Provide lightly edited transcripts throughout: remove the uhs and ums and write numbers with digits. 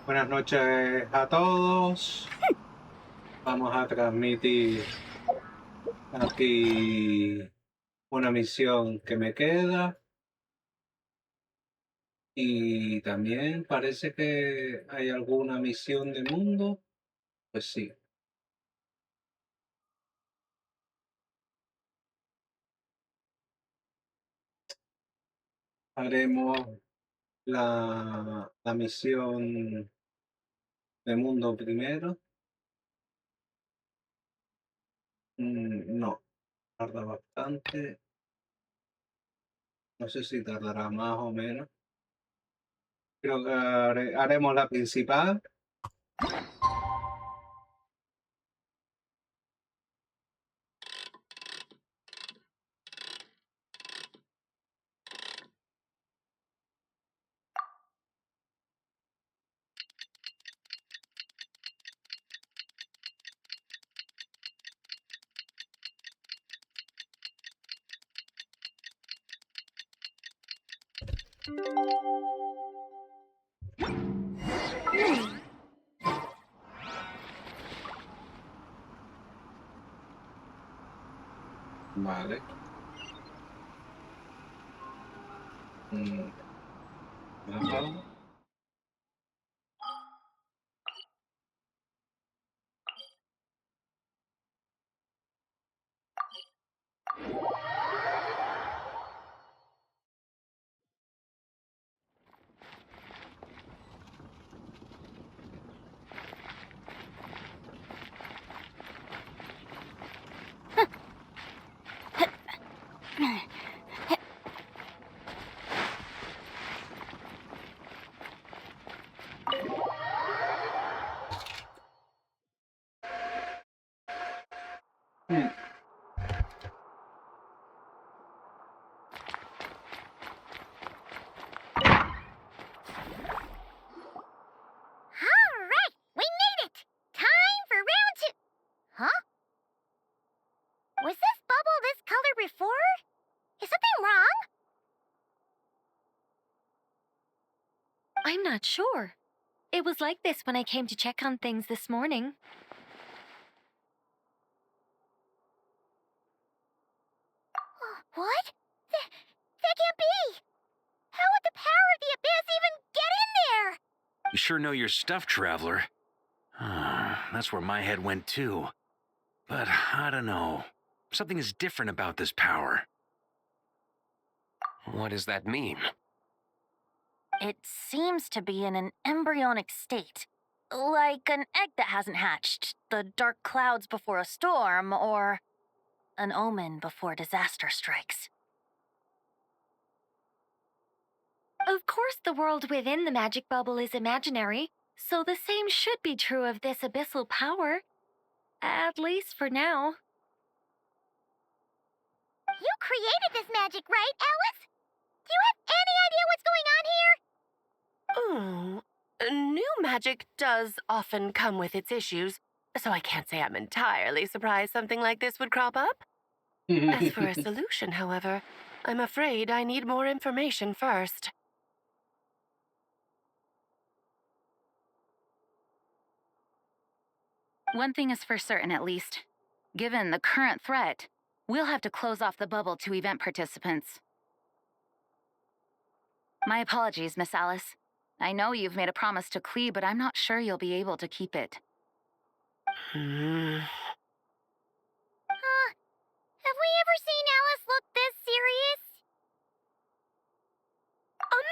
Buenas noches a todos. Vamos a transmitir aquí una misión que me queda. Y también parece que hay alguna misión de mundo. Pues sí, haremos la misión de mundo primero. No, tarda bastante. No sé si tardará más o menos. Creo que haremos la principal. Vale. Mm, ajá. Mm, All right, we made it! Time for round two. Huh? Was this bubble this color before? Is something wrong? I'm not sure. It was like this when I came to check on things this morning. What? That can't be! How would the power of the abyss even get in there? You sure know your stuff, Traveler. That's where my head went too. But I don't know. Something is different about this power. What does that mean? It seems to be in an embryonic state. Like an egg that hasn't hatched, the dark clouds before a storm, or an omen before disaster strikes. Of course, the world within the magic bubble is imaginary, so the same should be true of this abyssal power. At least for now. You created this magic, right, Alice? Do you have any idea what's going on here? New magic does often come with its issues, so I can't say I'm entirely surprised something like this would crop up. As for a solution, however, I'm afraid I need more information first. One thing is for certain, at least. Given the current threat, we'll have to close off the bubble to event participants. My apologies, Miss Alice. I know you've made a promise to Klee, but I'm not sure you'll be able to keep it. Have we ever seen Alice look this serious?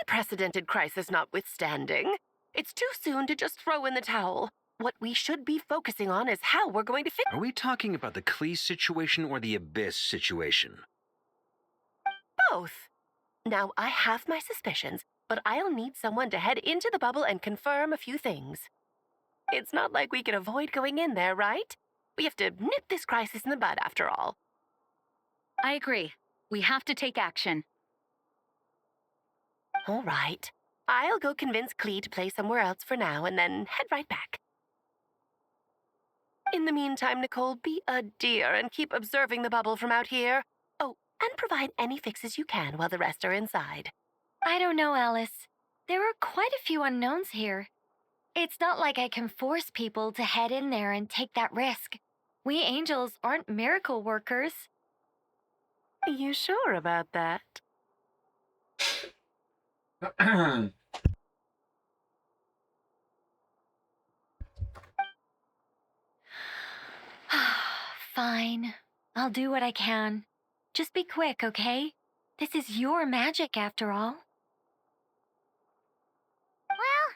Unprecedented crisis notwithstanding, it's too soon to just throw in the towel. What we should be focusing on is how we're going to fix. Are we talking about the Klee situation or the Abyss situation? Both. Now, I have my suspicions, but I'll need someone to head into the bubble and confirm a few things. It's not like we can avoid going in there, right? We have to nip this crisis in the bud, after all. I agree. We have to take action. All right. I'll go convince Klee to play somewhere else for now and then head right back. In the meantime, Nicole, be a dear and keep observing the bubble from out here. Oh, and provide any fixes you can while the rest are inside. I don't know, Alice. There are quite a few unknowns here. It's not like I can force people to head in there and take that risk. We angels aren't miracle workers. You sure about that? Fine. I'll do what I can. Just be quick, okay? This is your magic after all. Well,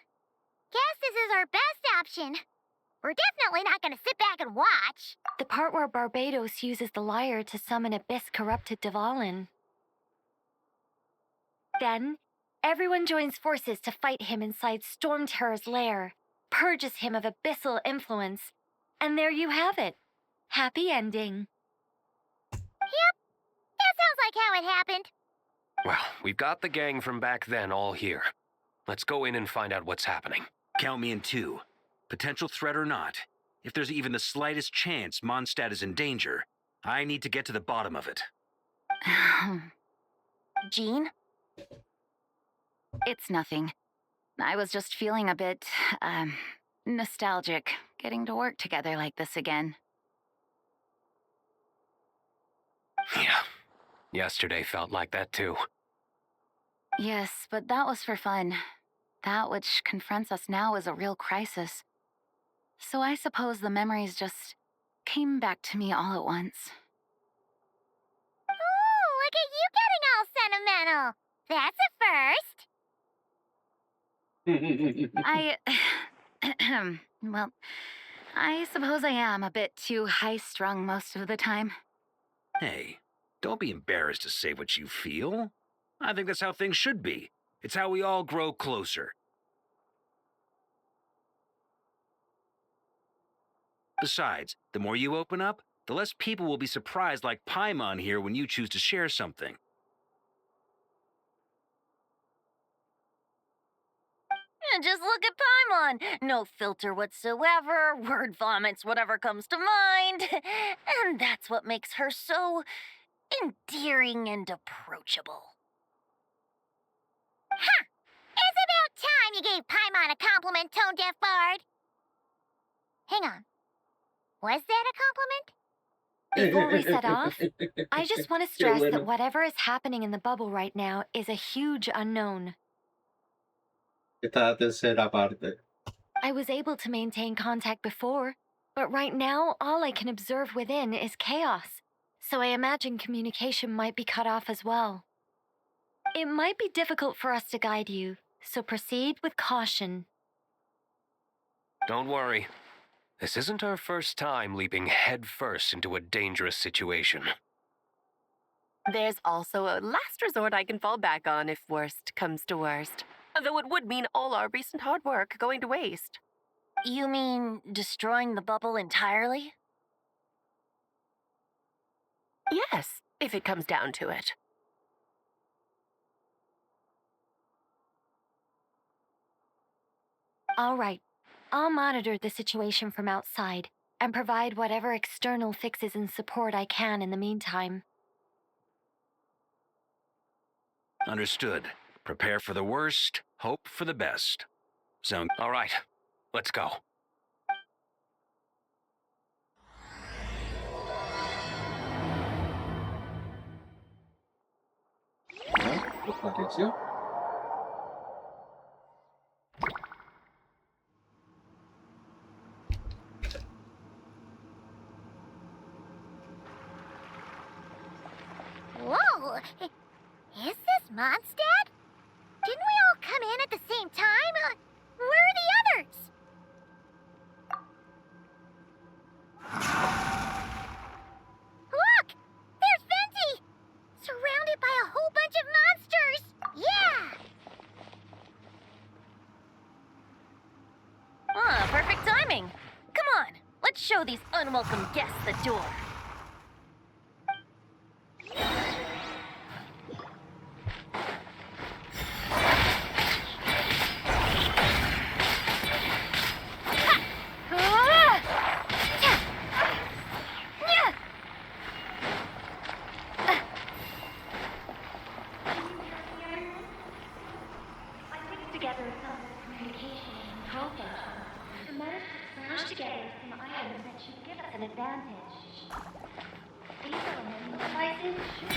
guess this is our best option. We're definitely not gonna sit back and watch. The part where Barbados uses the lyre to summon abyss-corrupted Dvalin. Then, everyone joins forces to fight him inside Storm Terror's lair, purges him of abyssal influence, and there you have it. Happy ending. Yep, that sounds like how it happened. Well, we've got the gang from back then all here. Let's go in and find out what's happening. Count me in 2. Potential threat or not, if there's even the slightest chance Mondstadt is in danger, I need to get to the bottom of it. Jean? It's nothing. I was just feeling a bit, nostalgic, getting to work together like this again. Yeah. Yesterday felt like that too. Yes, but that was for fun. That which confronts us now is a real crisis. So I suppose the memories just came back to me all at once. Ooh, look at you getting all sentimental. That's a first. Well, I suppose I am a bit too high-strung most of the time. Hey, don't be embarrassed to say what you feel. I think that's how things should be. It's how we all grow closer. Besides, the more you open up, the less people will be surprised like Paimon here when you choose to share something. Just look at Paimon. No filter whatsoever, word vomits whatever comes to mind. And that's what makes her so endearing and approachable. Ha! It's about time you gave Paimon a compliment, tone-deaf bard. Hang on. Was that a compliment? Before we set off, I just want to stress that whatever is happening in the bubble right now is a huge unknown. Esta tercera parte. I was able to maintain contact before, but right now all I can observe within is chaos, so I imagine communication might be cut off as well. It might be difficult for us to guide you, so proceed with caution. Don't worry. This isn't our first time leaping headfirst into a dangerous situation. There's also a last resort I can fall back on if worst comes to worst. Though it would mean all our recent hard work going to waste. You mean destroying the bubble entirely? Yes, if it comes down to it. All right, I'll monitor the situation from outside and provide whatever external fixes and support I can in the meantime. Understood. Prepare for the worst, hope for the best. Sound All right, let's go. Variación. Whoa! Is this Mondstadt? Didn't we all come in at the same time? Where are the others? Look! There's Venti! Surrounded by a whole bunch of monsters! Yeah! Ah, perfect timing. Come on, let's show these unwelcome guests the door. Together some communication and control function. should give us an advantage. These element devices should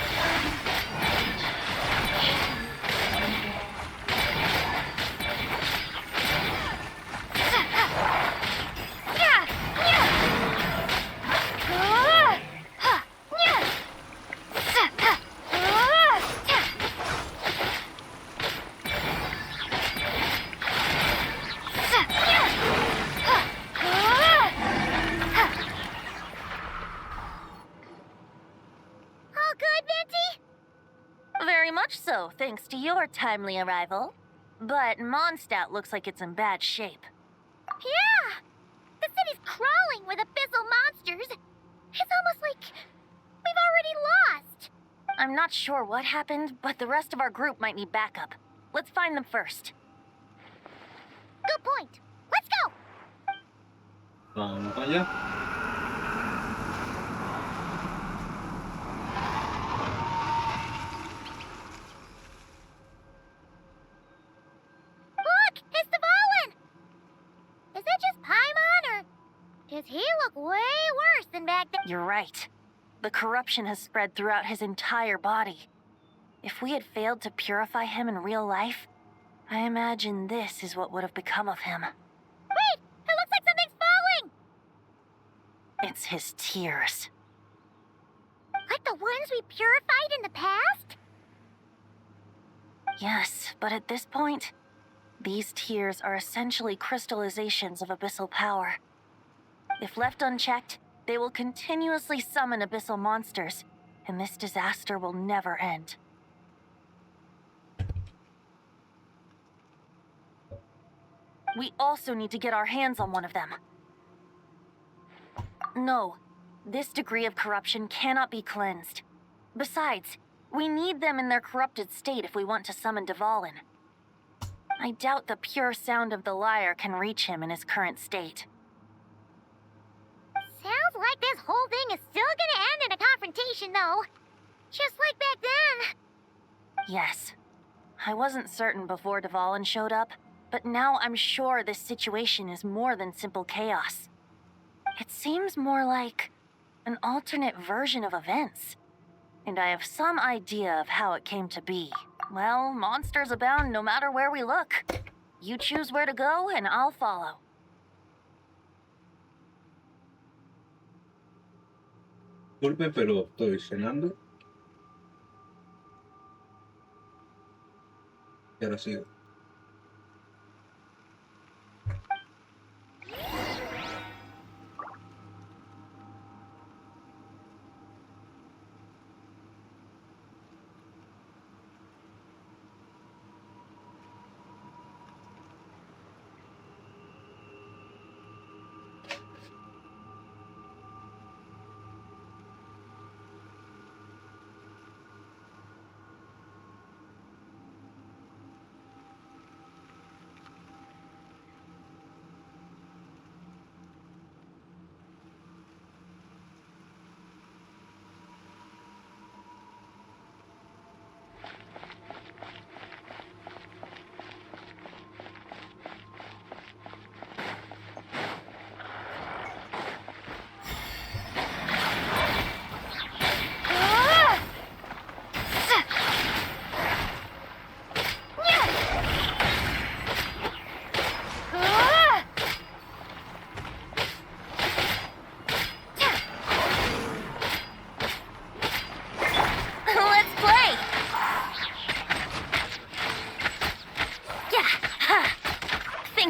All good, Minty? Very much so, thanks to your timely arrival. But Mondstadt looks like it's in bad shape. Yeah! The city's crawling with abyssal monsters. It's almost like we've already lost. I'm not sure what happened, but the rest of our group might need backup. Let's find them first. Good point. Let's go! Vamos para allá. Look! It's the Volin! Is that just Paimon, or does he look way worse than back then? You're right. The corruption has spread throughout his entire body. If we had failed to purify him in real life, I imagine this is what would have become of him. Wait! It looks like something's falling! It's his tears. Like the ones we purified in the past? Yes, but at this point, these tears are essentially crystallizations of abyssal power. If left unchecked, they will continuously summon abyssal monsters, and this disaster will never end. We also need to get our hands on one of them. No, this degree of corruption cannot be cleansed. Besides, we need them in their corrupted state if we want to summon Dvalin. I doubt the pure sound of the lyre can reach him in his current state. Sounds like this whole thing is still gonna end in a confrontation, though. Just like back then. Yes. I wasn't certain before Dvalin showed up, but now I'm sure this situation is more than simple chaos. It seems more like an alternate version of events. And I have some idea of how it came to be. Well, monsters abound no matter where we look. You choose where to go, and I'll follow. Disculpe, pero estoy cenando. Y ahora sigo.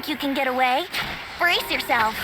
You can get away. Brace yourself.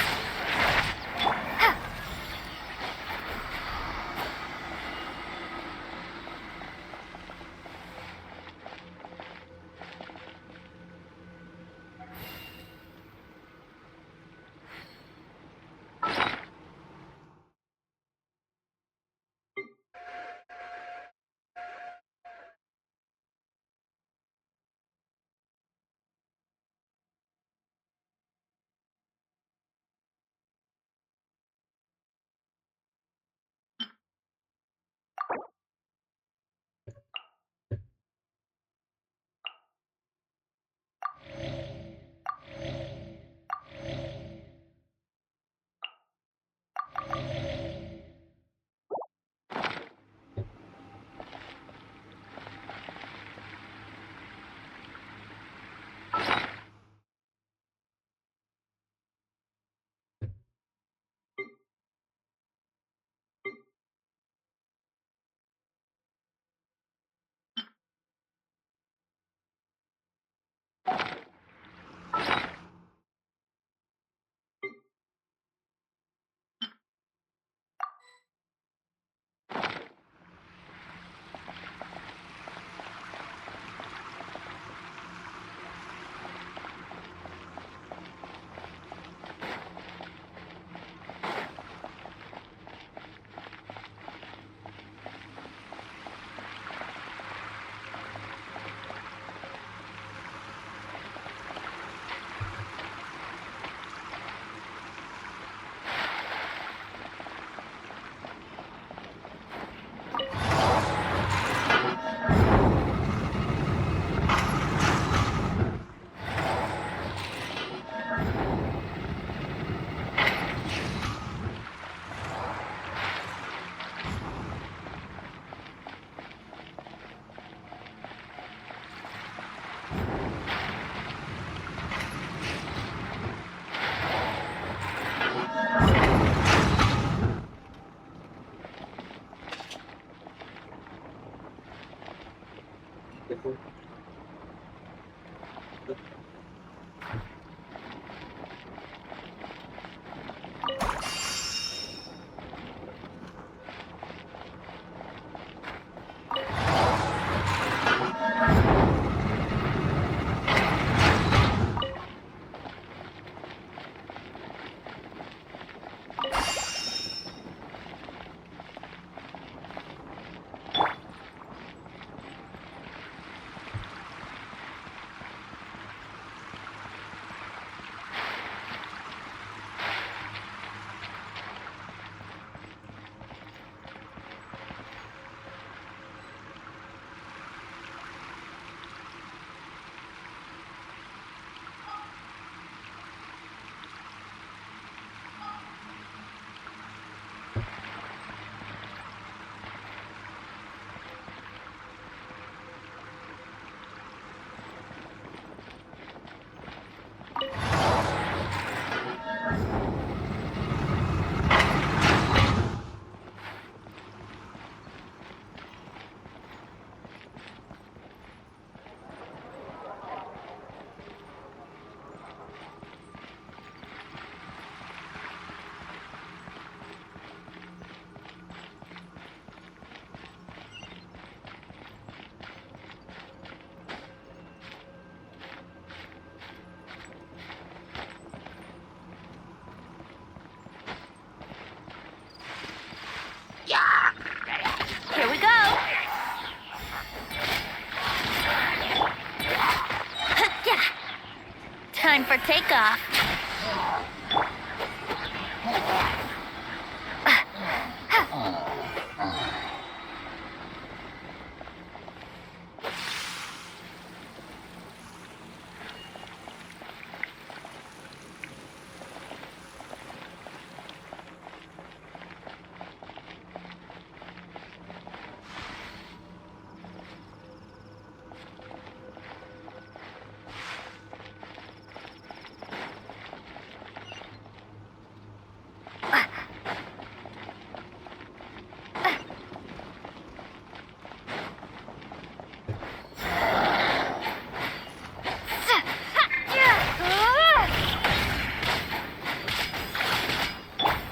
Time for takeoff.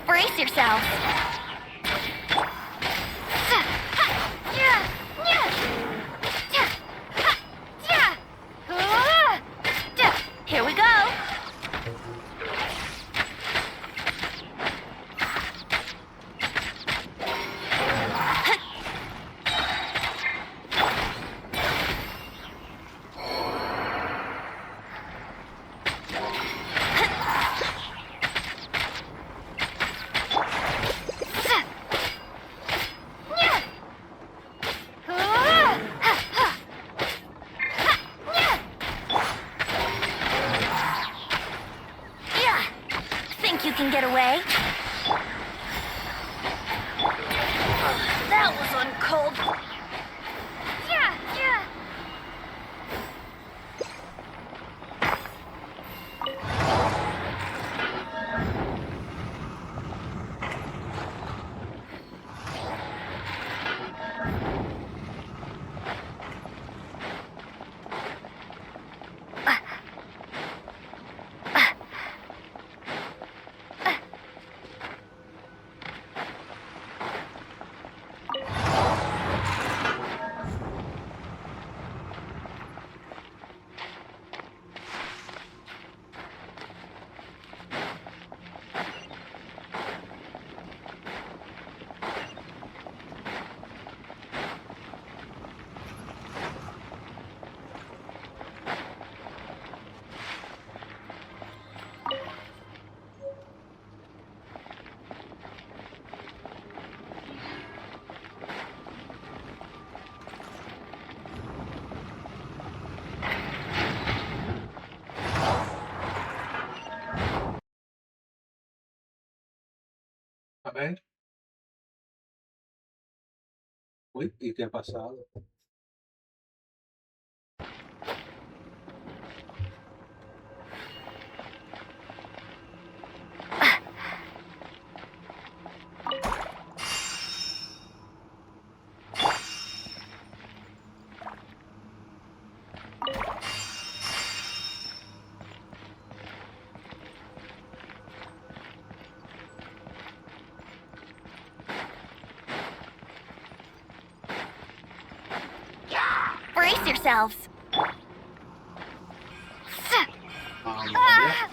Brace yourselves. Here we go. Think you can get away? That was uncold. A ver. Uy, ¿y qué ha pasado? Brace yourselves. Vaya.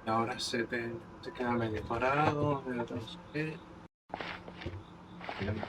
Y ahora se queda medio parado, no sé qué. Bien.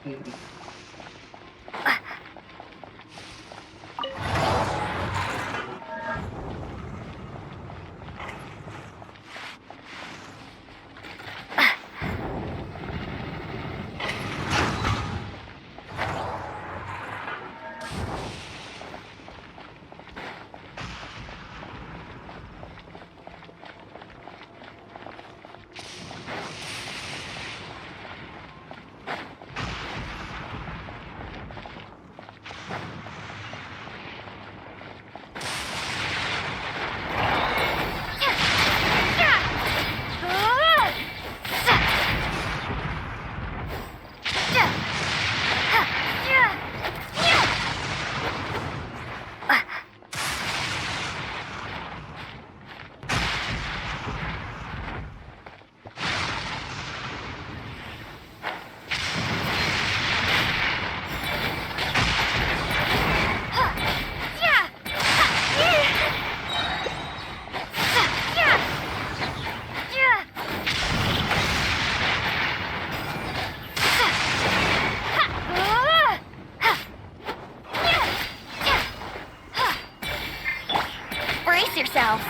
Mm. Brace yourselves.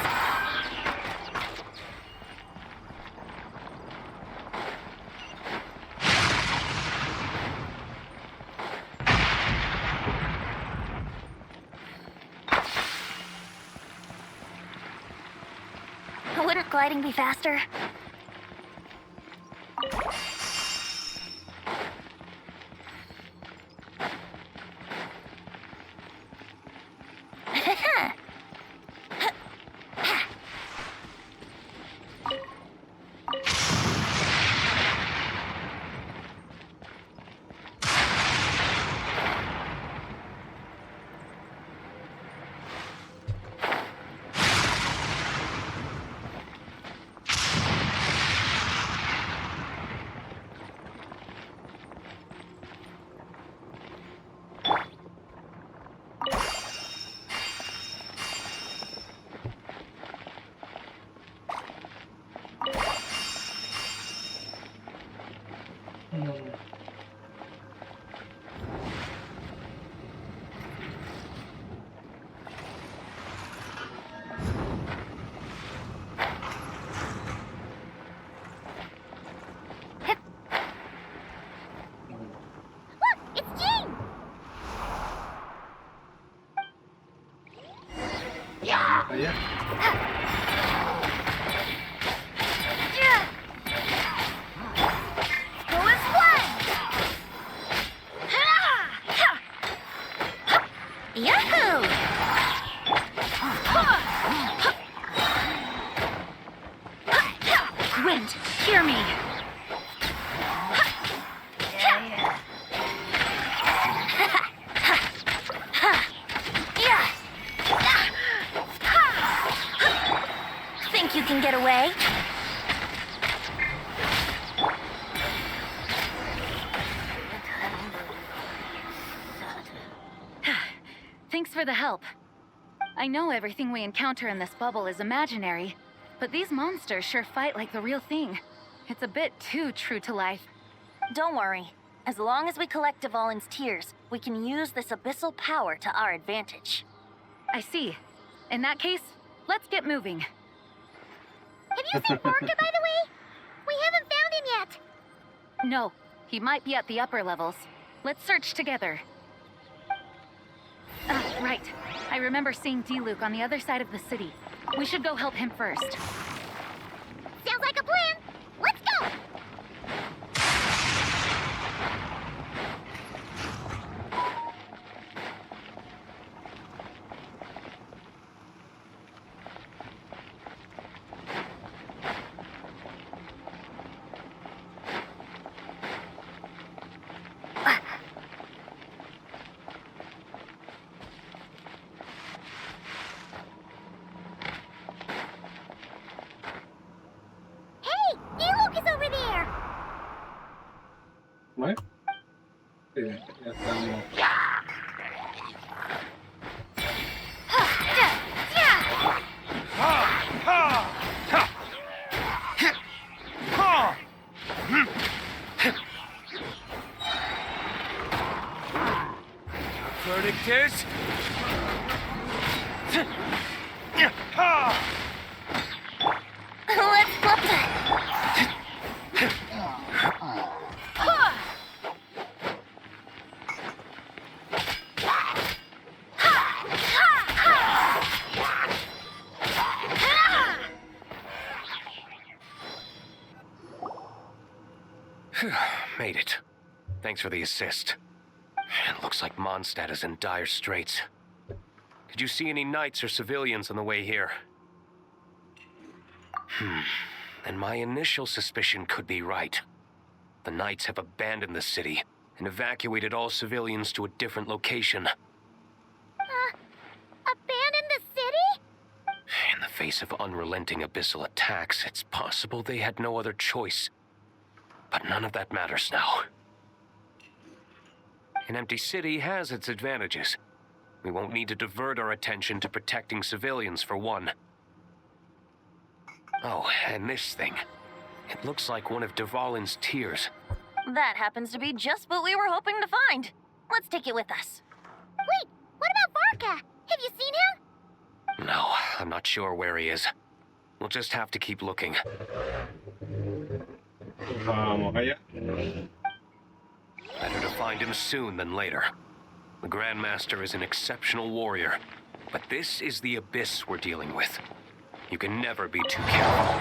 Wouldn't gliding be faster? Mm. Look, it's Jean! Vamos allá. Go as one! Yahoo! Wind, hear me! Think you can get away? Thanks for the help. I know everything we encounter in this bubble is imaginary, but these monsters sure fight like the real thing. It's a bit too true to life. Don't worry. As long as we collect Dvalin's tears, we can use this abyssal power to our advantage. I see. In that case, let's get moving. Have you seen Porca, by the way? We haven't found him yet. No, he might be at the upper levels. Let's search together. Right. I remember seeing D-Luke on the other side of the city. We should go help him first. Sounds like a plan. Let's go! Hey, D-Luke is over there! Bueno, sí, ya estamos. Verdict is... Let's flip it. Made it. Thanks for the assist. It looks like Mondstadt is in dire straits. Did you see any knights or civilians on the way here? And my initial suspicion could be right. The knights have abandoned the city and evacuated all civilians to a different location. Abandon the city? In the face of unrelenting abyssal attacks, it's possible they had no other choice. But none of that matters now. An empty city has its advantages. We won't need to divert our attention to protecting civilians, for one. Oh, and this thing. It looks like one of Dvalin's tears. That happens to be just what we were hoping to find. Let's take it with us. Wait, what about Varka? Have you seen him? No, I'm not sure where he is. We'll just have to keep looking. Vamos allá. Better to find him soon than later. The Grandmaster is an exceptional warrior, but this is the abyss we're dealing with. You can never be too careful.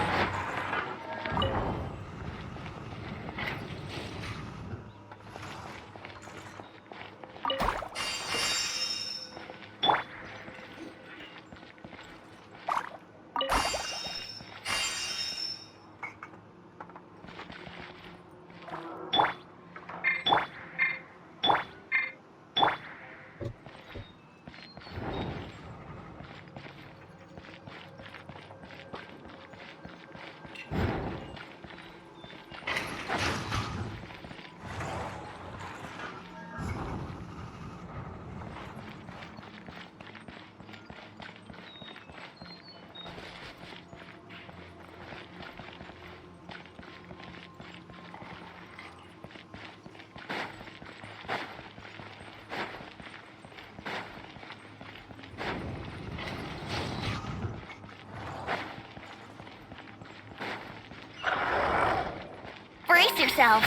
Brace yourself.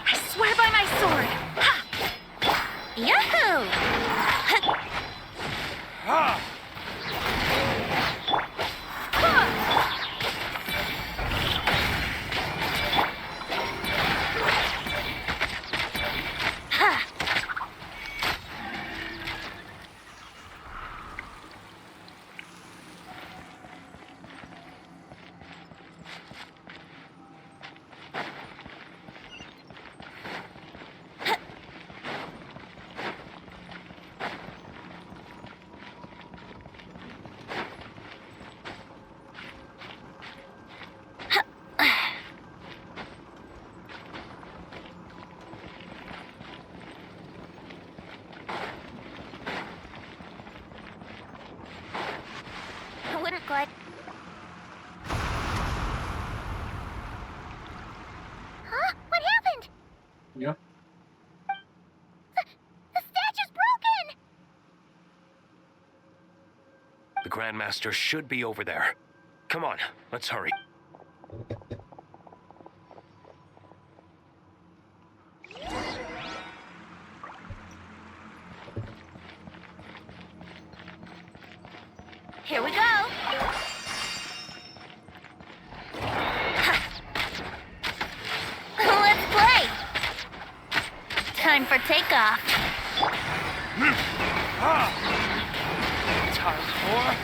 I swear by my sword. Yahoo! I wouldn't like... Huh? What happened? Yeah. The statue's broken! The Grandmaster should be over there. Come on, let's hurry. Here we go! Let's play! Time for takeoff. Time for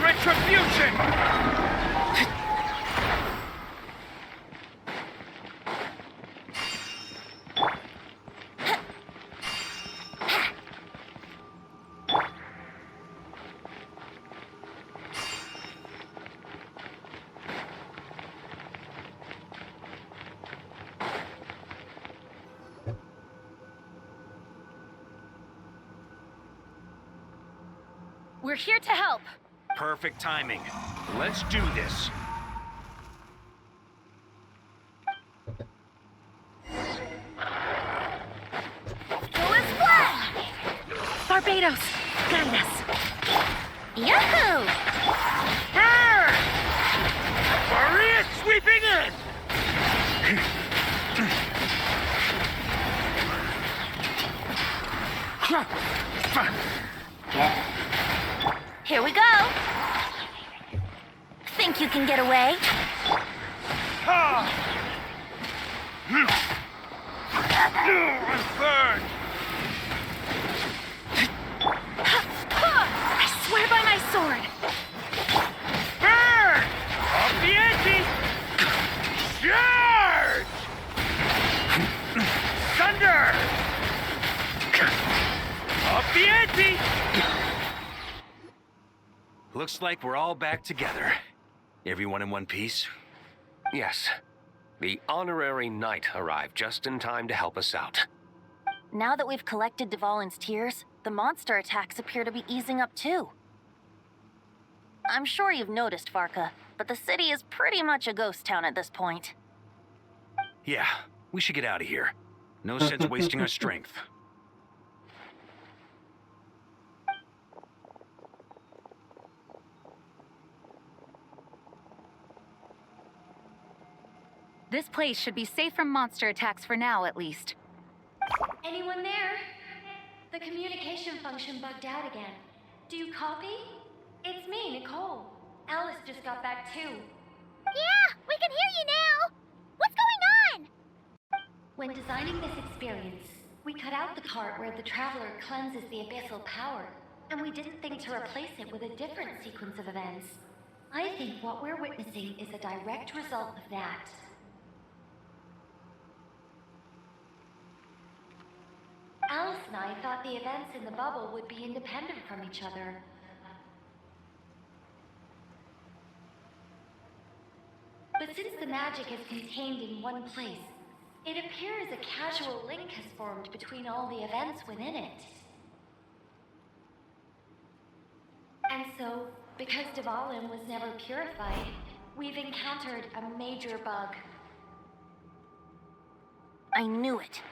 retribution! We're here to help. Perfect timing. Let's do this. Kratos! Guide us! Yahoo! Maria sweeping in! Here we go! Think you can get away? Burn! I swear by my sword! Burn! Off the ante! Charge! Thunder! Off the ante! Looks like we're all back together. Everyone in one piece? Yes. The honorary knight arrived just in time to help us out. Now that we've collected Dvalin's tears, the monster attacks appear to be easing up too. I'm sure you've noticed, Varka, but the city is pretty much a ghost town at this point. Yeah, we should get out of here. No sense wasting our strength. This place should be safe from monster attacks for now, at least. Anyone there? The communication function bugged out again. Do you copy? It's me, Nicole. Alice just got back too. Yeah, we can hear you now! What's going on? When designing this experience, we cut out the part where the traveler cleanses the abyssal power, and we didn't think to replace it with a different sequence of events. I think what we're witnessing is a direct result of that. Alice and I thought the events in the bubble would be independent from each other. But since the magic is contained in one place, it appears a casual link has formed between all the events within it. And so, because Dvalin was never purified, we've encountered a major bug. I knew it.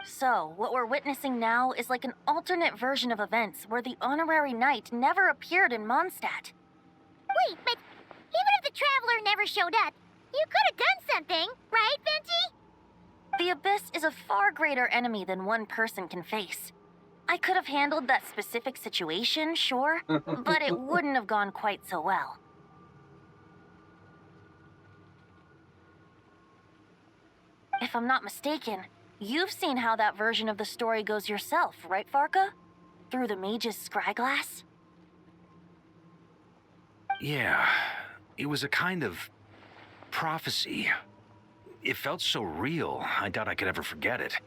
So, what we're witnessing now is like an alternate version of events where the honorary knight never appeared in Mondstadt. Wait, but even if the Traveler never showed up, you could have done something, right, Venti? The Abyss is a far greater enemy than one person can face. I could have handled that specific situation, sure, but it wouldn't have gone quite so well. If I'm not mistaken, you've seen how that version of the story goes yourself, right, Varka? Through the mage's scryglass? Yeah, it was a kind of prophecy. It felt so real, I doubt I could ever forget it.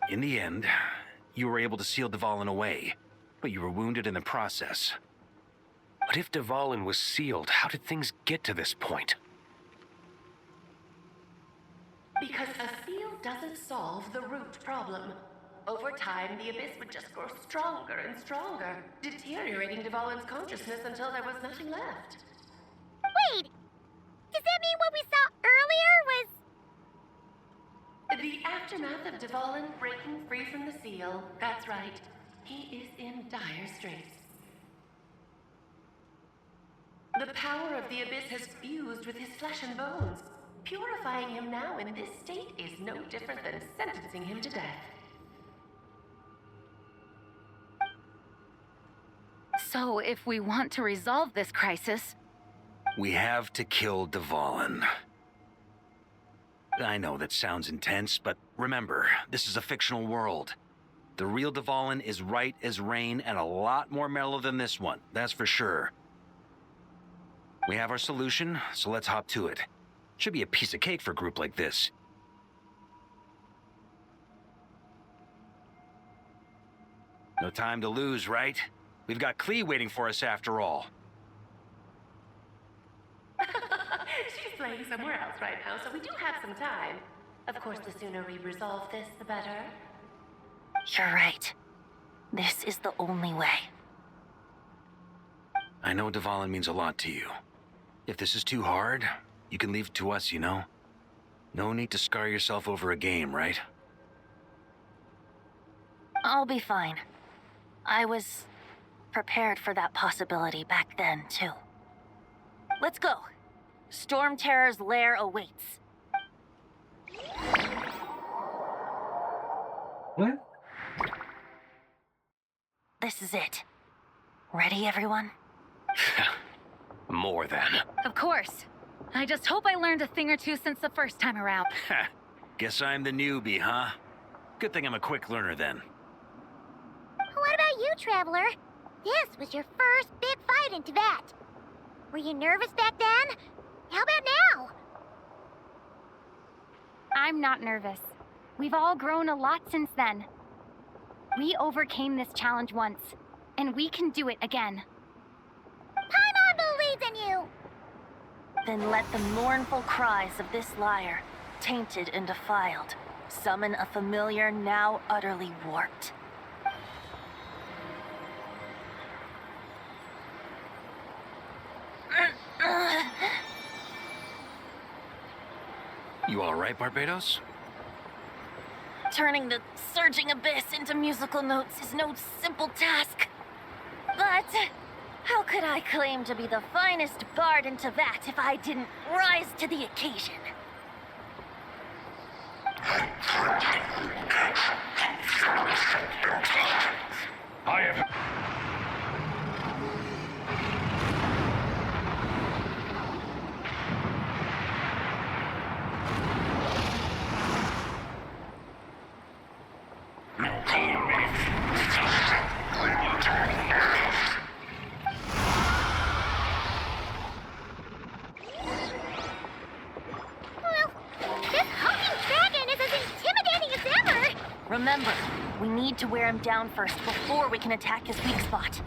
In the end, you were able to seal Dvalin away, but you were wounded in the process. But if Dvalin was sealed, how did things get to this point? Because a seal doesn't solve the root problem. Over time, the Abyss would just grow stronger and stronger, deteriorating Dvalin's consciousness until there was nothing left. Wait! Does that mean what we saw earlier was... The aftermath of Dvalin breaking free from the seal, that's right. He is in dire straits. The power of the Abyss has fused with his flesh and bones. Purifying him now in this state is no different than sentencing him to death. So, if we want to resolve this crisis, We have to kill Dvalin. I know that sounds intense, but remember, this is a fictional world. The real Dvalin is right as rain and a lot more mellow than this one, that's for sure. We have our solution, so let's hop to it. Should be a piece of cake for a group like this. No time to lose, right? We've got Klee waiting for us after all. She's playing somewhere else right now, so we do have some time. Of course, the sooner we resolve this, the better. You're right. This is the only way. I know Dvalin means a lot to you. If this is too hard, you can leave it to us, you know? No need to scar yourself over a game, right? I'll be fine. I was prepared for that possibility back then, too. Let's go. Storm Terror's lair awaits. What? This is it. Ready, everyone? More than. Of course. I just hope I learned a thing or two since the first time around. Guess I'm the newbie, huh? Good thing I'm a quick learner then. What about you, Traveler? This was your first big fight in Tibet. Were you nervous back then? How about now? I'm not nervous. We've all grown a lot since then. We overcame this challenge once, and we can do it again. Paimon believes in you! Then let the mournful cries of this lyre, tainted and defiled, summon a familiar now utterly warped. You all right, Barbados? Turning the surging abyss into musical notes is no simple task. But how could I claim to be the finest bard in Tibet if I didn't rise to the occasion? I have... Well, this hulking dragon is as intimidating as ever! Remember, we need to wear him down first before we can attack his weak spot.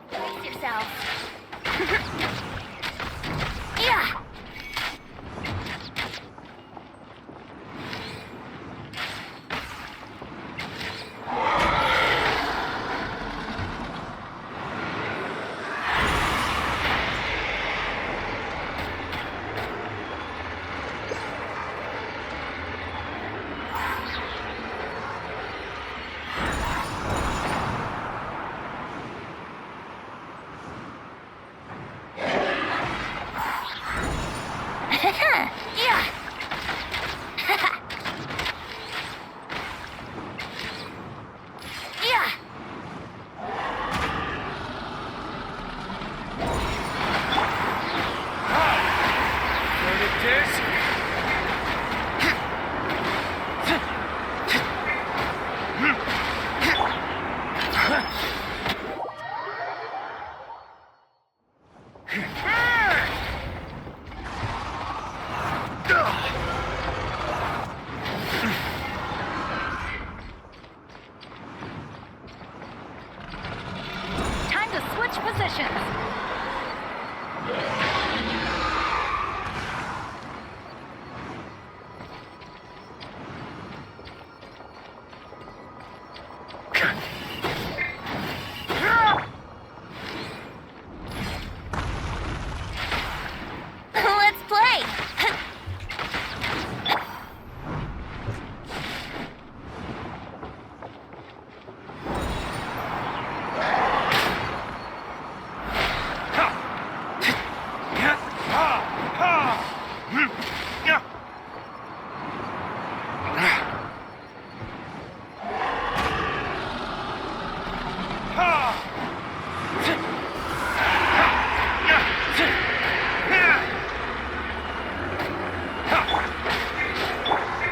Brace yourselves. Yeah! Time to switch positions. Let's play!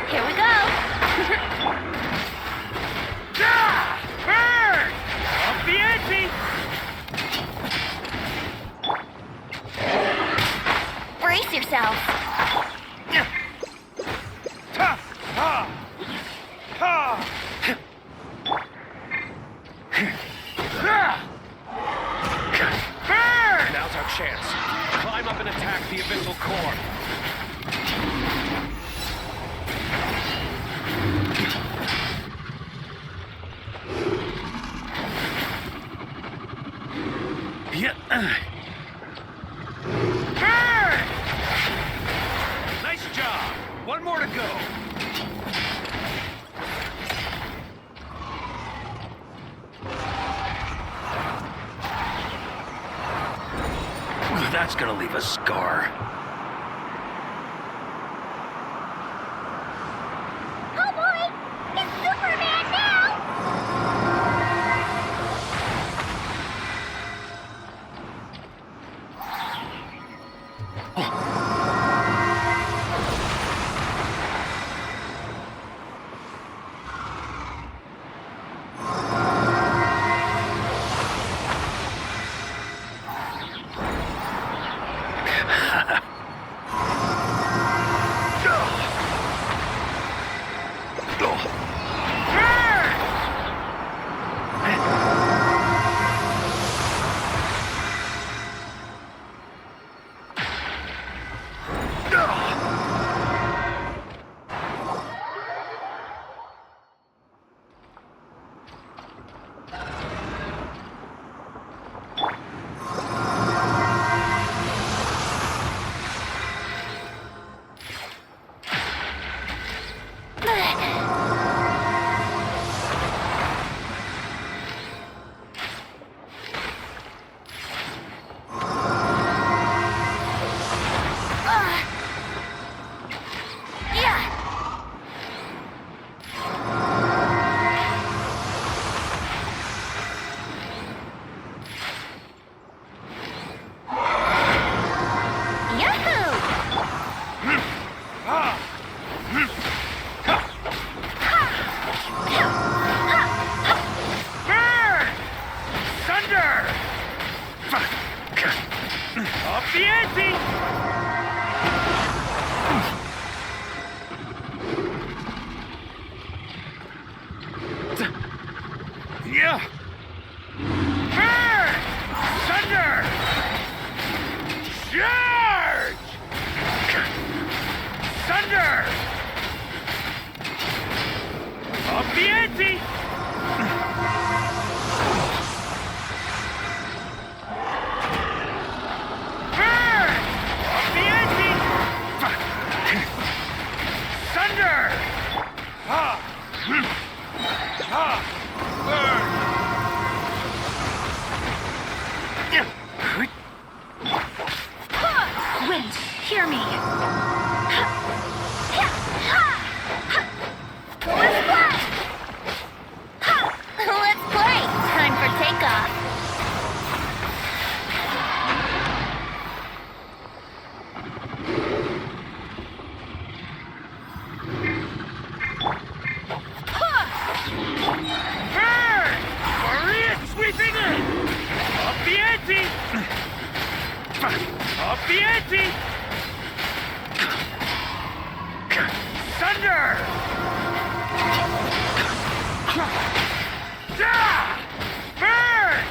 Here we go! Up the ante! Brace yourselves! Now's our chance. Climb up and attack the abyssal core. Yeah. Nice job! One more to go. That's gonna leave a scar. Oh boy! It's Superman now! Wind, hear me. Let's play! Time for takeoff. Maria sweeping in! Up the ante! Up the ante! Thunder! Burn!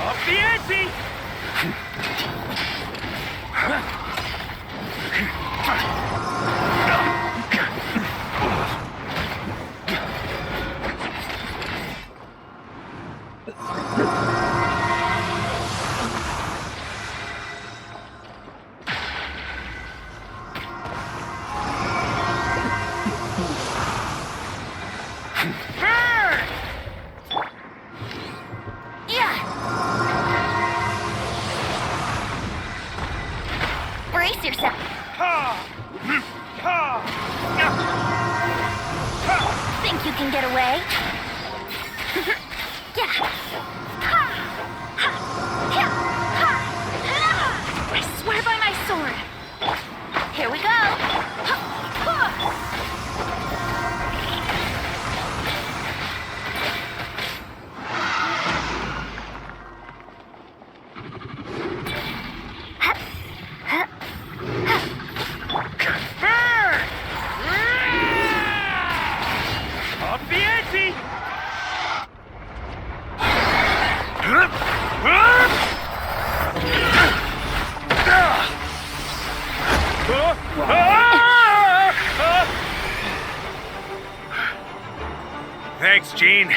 Up the ante! Brace yourself. Think you can get away? I swear by my sword. Here we go. Up the ante! Thanks, Gene.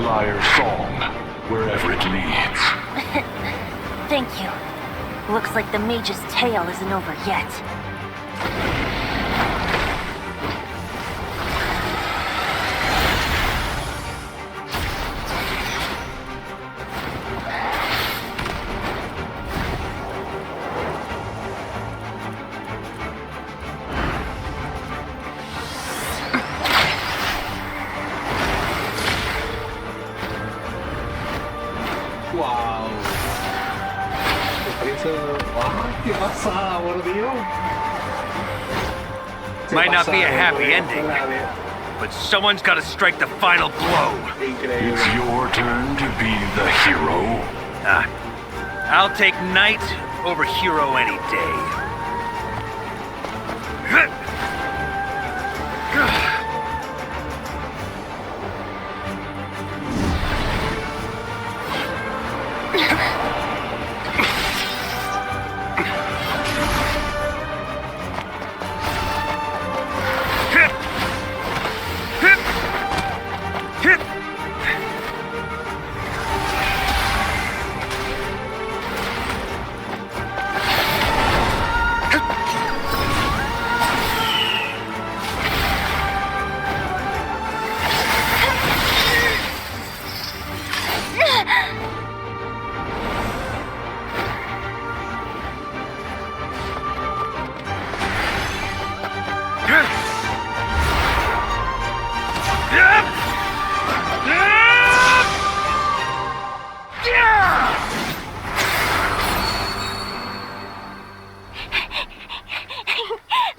liar song, wherever it leads. Thank you. Looks like the mage's tale isn't over yet. Wow. ¿Qué pasa, por Dios? Might not be a happy ending, but someone's got to strike the final blow. It's your turn to be the hero. I'll take knight over hero any day.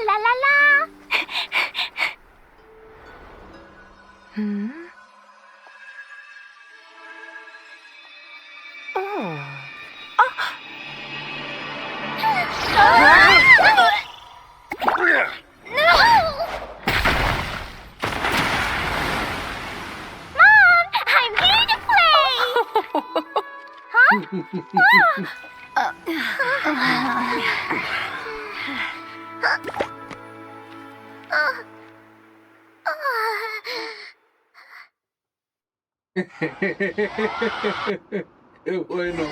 La la la! Mom, I'm here to play! Qué bueno.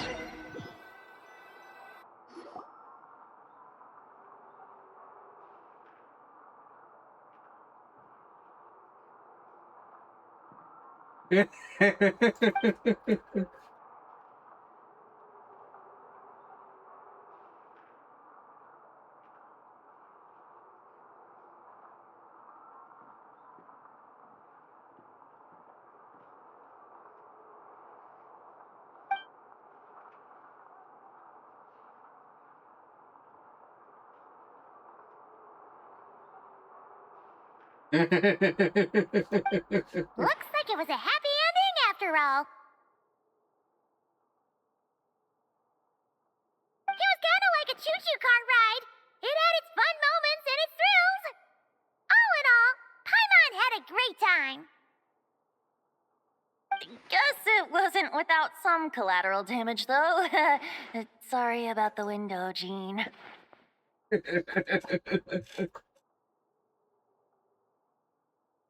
Looks like it was a happy ending after all. It was kind of like a choo-choo car ride. It had its fun moments and its thrills. All in all, Paimon had a great time. Guess it wasn't without some collateral damage, though. Sorry about the window, Jean.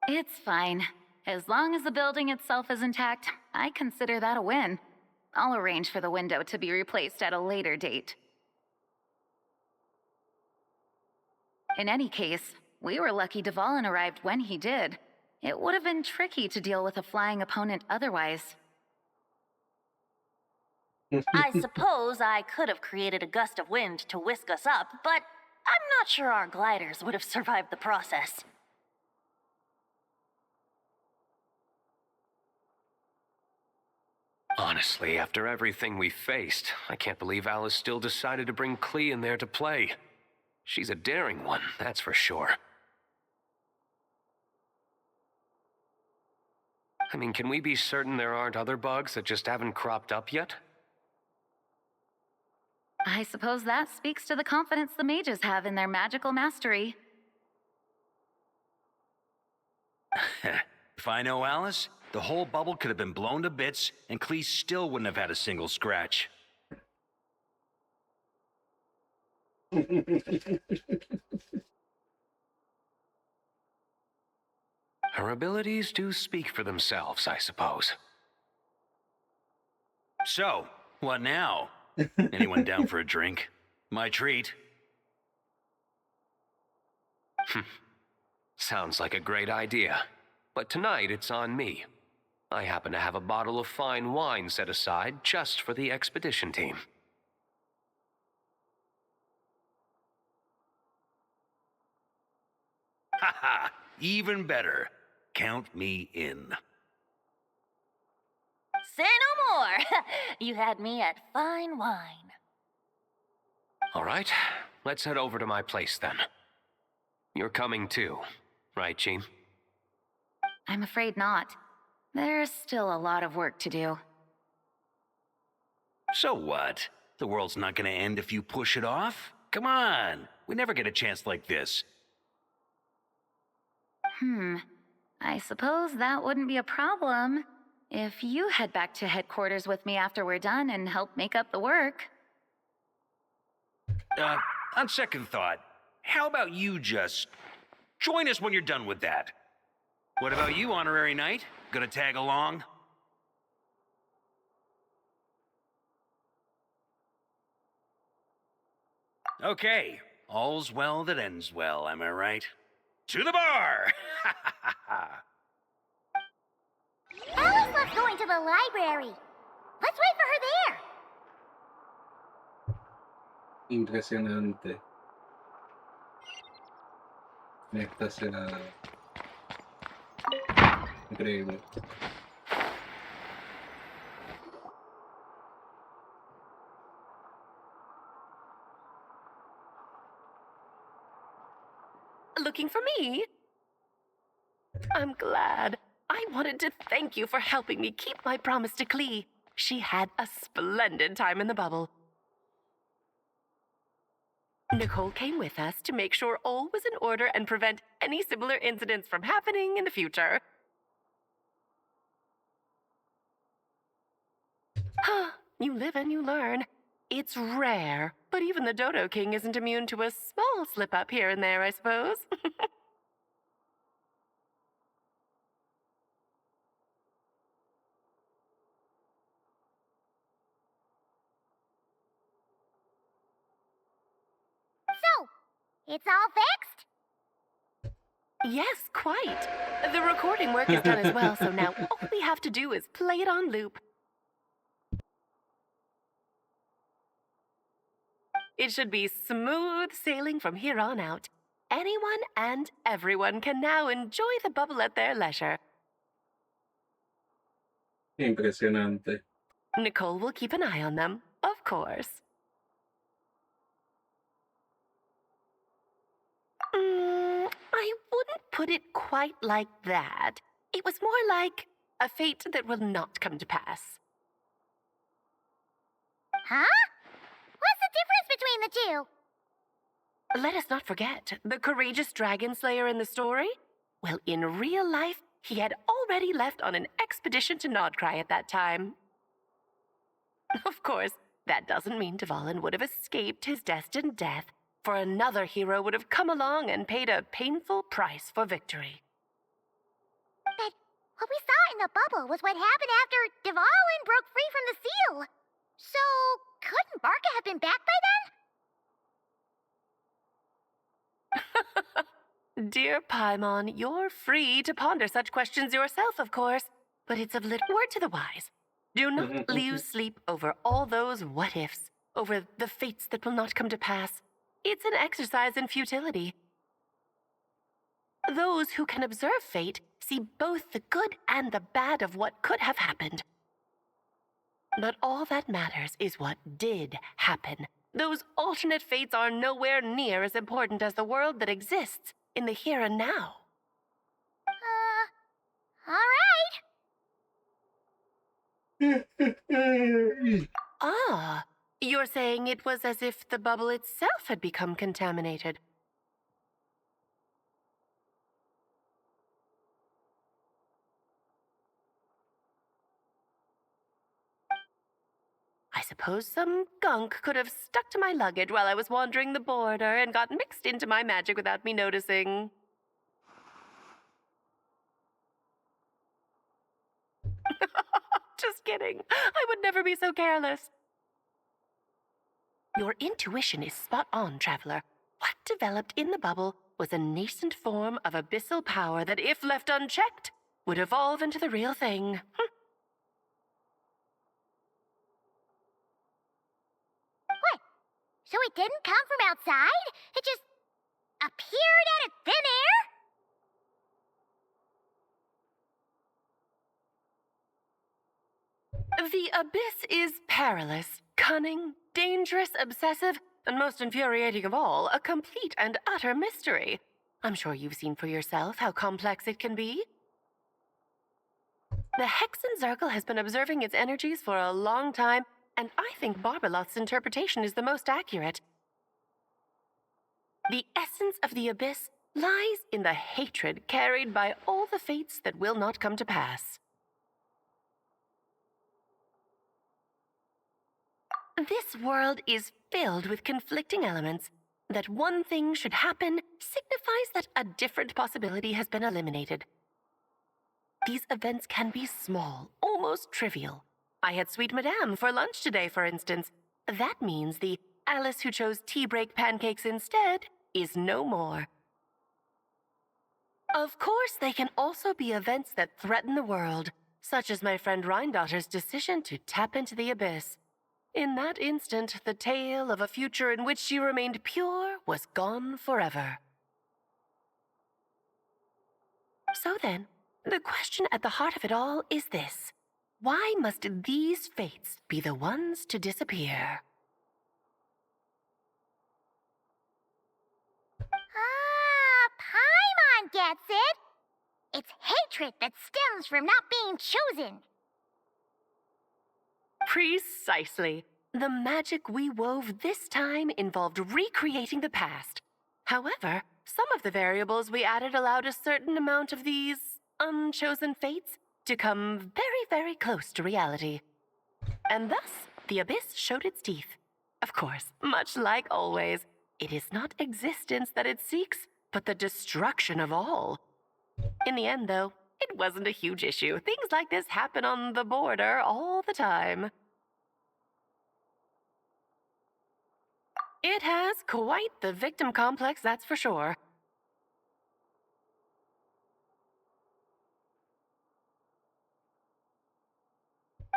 It's fine. As long as the building itself is intact, I consider that a win. I'll arrange for the window to be replaced at a later date. In any case, we were lucky Dvalin arrived when he did. It would have been tricky to deal with a flying opponent otherwise. I suppose I could have created a gust of wind to whisk us up, but I'm not sure our gliders would have survived the process. Honestly, after everything we faced, I can't believe Alice still decided to bring Klee in there to play. She's a daring one, that's for sure. I mean, can we be certain there aren't other bugs that just haven't cropped up yet? I suppose that speaks to the confidence the mages have in their magical mastery. If I know Alice, the whole bubble could have been blown to bits, and Klee still wouldn't have had a single scratch. Her abilities do speak for themselves, I suppose. So, what now? Anyone down for a drink? My treat. Sounds like a great idea. But tonight it's on me. I happen to have a bottle of fine wine set aside just for the expedition team. Haha, even better. Count me in. Say no more. You had me at fine wine. All right, let's head over to my place then. You're coming too, right, Jean? I'm afraid not. There's still a lot of work to do. So what? The world's not gonna end if you push it off? Come on, we never get a chance like this. I suppose that wouldn't be a problem if you head back to headquarters with me after we're done and help make up the work. On second thought, how about you just join us when you're done with that? What about you, Honorary Knight? Gonna tag along? Okay, all's well that ends well, am I right? To the bar! Alice loves going to the library. Let's wait for her there. Impresionante. Esta escena increíble. Looking for me? I'm glad. I wanted to thank you for helping me keep my promise to Klee. She had a splendid time in the bubble. Nicole came with us to make sure all was in order and prevent any similar incidents from happening in the future. You live and you learn. It's rare, but even the Dodo King isn't immune to a small slip-up here and there, I suppose. So, it's all fixed? Yes, quite. The recording work is done as well, so now all we have to do is play it on loop. It should be smooth sailing from here on out. Anyone and everyone can now enjoy the bubble at their leisure. Impresionante. Nicole will keep an eye on them, of course. I wouldn't put it quite like that. It was more like a fate that will not come to pass. Huh? What's the difference between the two? Let us not forget the courageous dragon slayer in the story. Well, in real life, he had already left on an expedition to Nodcry at that time. Of course, that doesn't mean Dvalin would have escaped his destined death, for another hero would have come along and paid a painful price for victory. But what we saw in the bubble was what happened after Dvalin broke free from the seal. So, couldn't Barca have been back by then? Dear Paimon, you're free to ponder such questions yourself, of course, but it's of little word to the wise. Do not lose sleep over all those what-ifs, over the fates that will not come to pass. It's an exercise in futility. Those who can observe fate see both the good and the bad of what could have happened. But all that matters is what did happen. Those alternate fates are nowhere near as important as the world that exists in the here and now. alright. Ah, you're saying it was as if the bubble itself had become contaminated. I suppose some gunk could have stuck to my luggage while I was wandering the border and got mixed into my magic without me noticing. Just kidding. I would never be so careless. Your intuition is spot on, traveler. What developed in the bubble was a nascent form of abyssal power that, if left unchecked, would evolve into the real thing. What? So it didn't come from outside? It just appeared out of thin air? The abyss is perilous, cunning, dangerous, obsessive, and most infuriating of all, a complete and utter mystery. I'm sure you've seen for yourself how complex it can be. The Hexen Circle has been observing its energies for a long time, and I think Barbalot's interpretation is the most accurate. The essence of the abyss lies in the hatred carried by all the fates that will not come to pass. This world is filled with conflicting elements. That one thing should happen signifies that a different possibility has been eliminated. These events can be small, almost trivial. I had Sweet Madame for lunch today, for instance. That means the Alice who chose tea break pancakes instead is no more. Of course, they can also be events that threaten the world, such as my friend Rhindotter's decision to tap into the abyss. In that instant, the tale of a future in which she remained pure was gone forever. So then, the question at the heart of it all is this. Why must these fates be the ones to disappear? Ah, Paimon gets it! It's hatred that stems from not being chosen. Precisely. The magic we wove this time involved recreating the past. However, some of the variables we added allowed a certain amount of these unchosen fates to come very, very close to reality. And thus, the abyss showed its teeth. Of course, much like always, it is not existence that it seeks, but the destruction of all. In the end, though, it wasn't a huge issue. Things like this happen on the border all the time. It has quite the victim complex, that's for sure.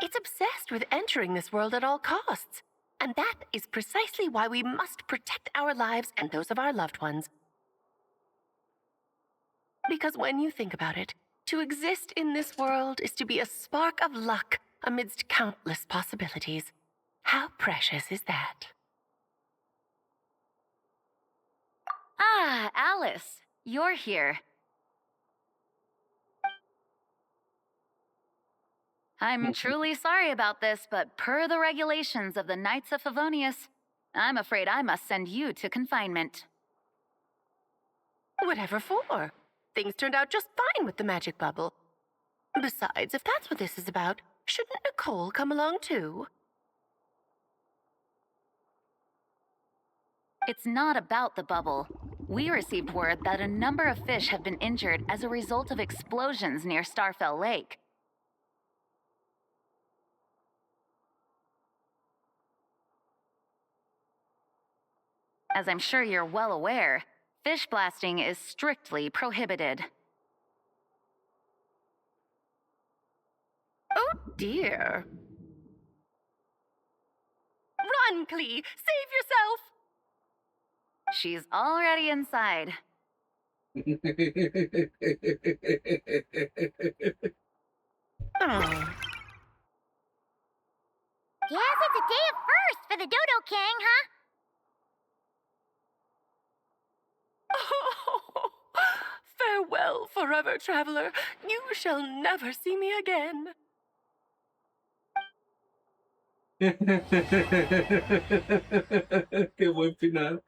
It's obsessed with entering this world at all costs. And that is precisely why we must protect our lives and those of our loved ones. Because when you think about it, to exist in this world is to be a spark of luck amidst countless possibilities. How precious is that? Ah, Alice, you're here. I'm truly sorry about this, but per the regulations of the Knights of Favonius, I'm afraid I must send you to confinement. Whatever for? Things turned out just fine with the magic bubble. Besides, if that's what this is about, shouldn't Nicole come along too? It's not about the bubble. We received word that a number of fish have been injured as a result of explosions near Starfell Lake. As I'm sure you're well aware, fish blasting is strictly prohibited. Oh dear. Run, Clee! Save yourself! She's already inside. Oh. Guess it's a day of first for the Dodo King, huh? Oh, farewell, forever traveler. You shall never see me again. Qué buen final.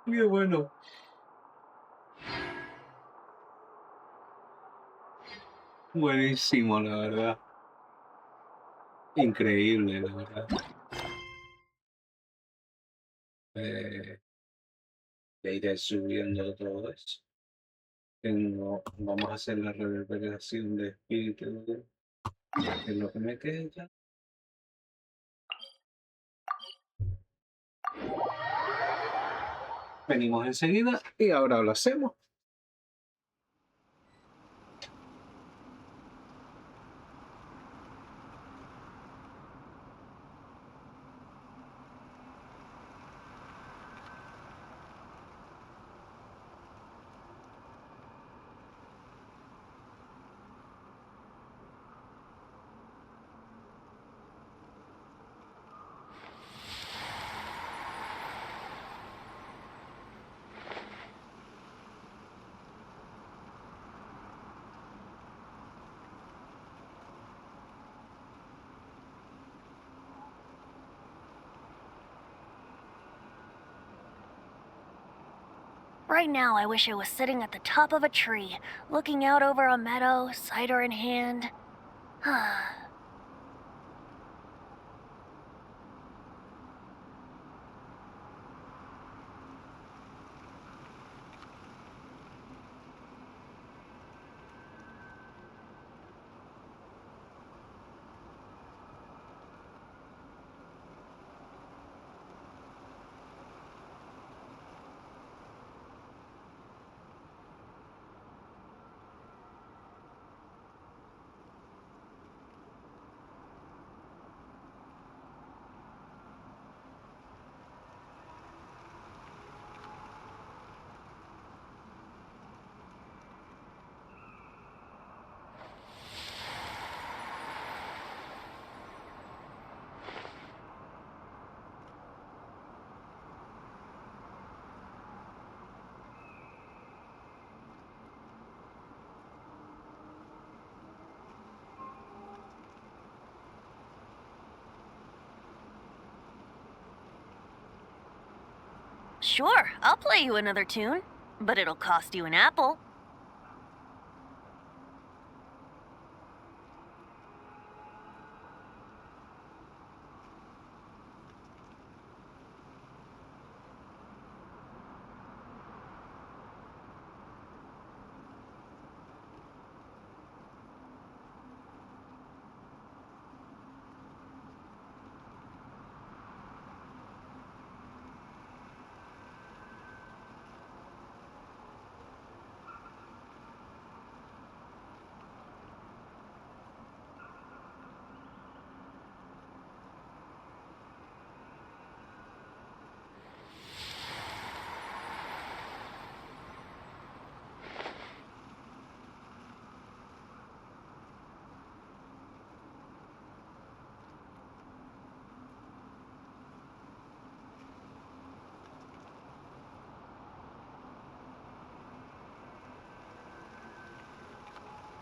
Qué bueno. Buenísimo, la verdad. Increíble, la verdad. Le iré subiendo todo eso. que no vamos a hacer la reverberación de espíritu, que es lo que me queda. Venimos enseguida y ahora lo hacemos. Right now, I wish I was sitting at the top of a tree, looking out over a meadow, cider in hand. Sure, I'll play you another tune, but it'll cost you an apple.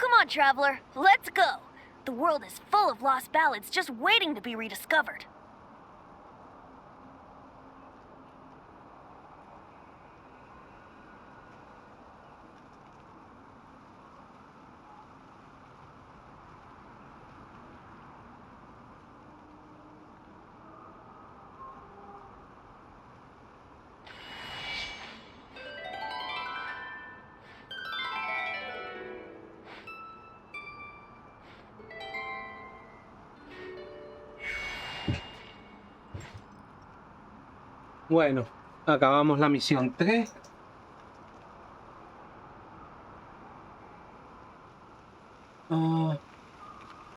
Come on, traveler, let's go. The world is full of lost ballads just waiting to be rediscovered. Bueno, acabamos la misión 3.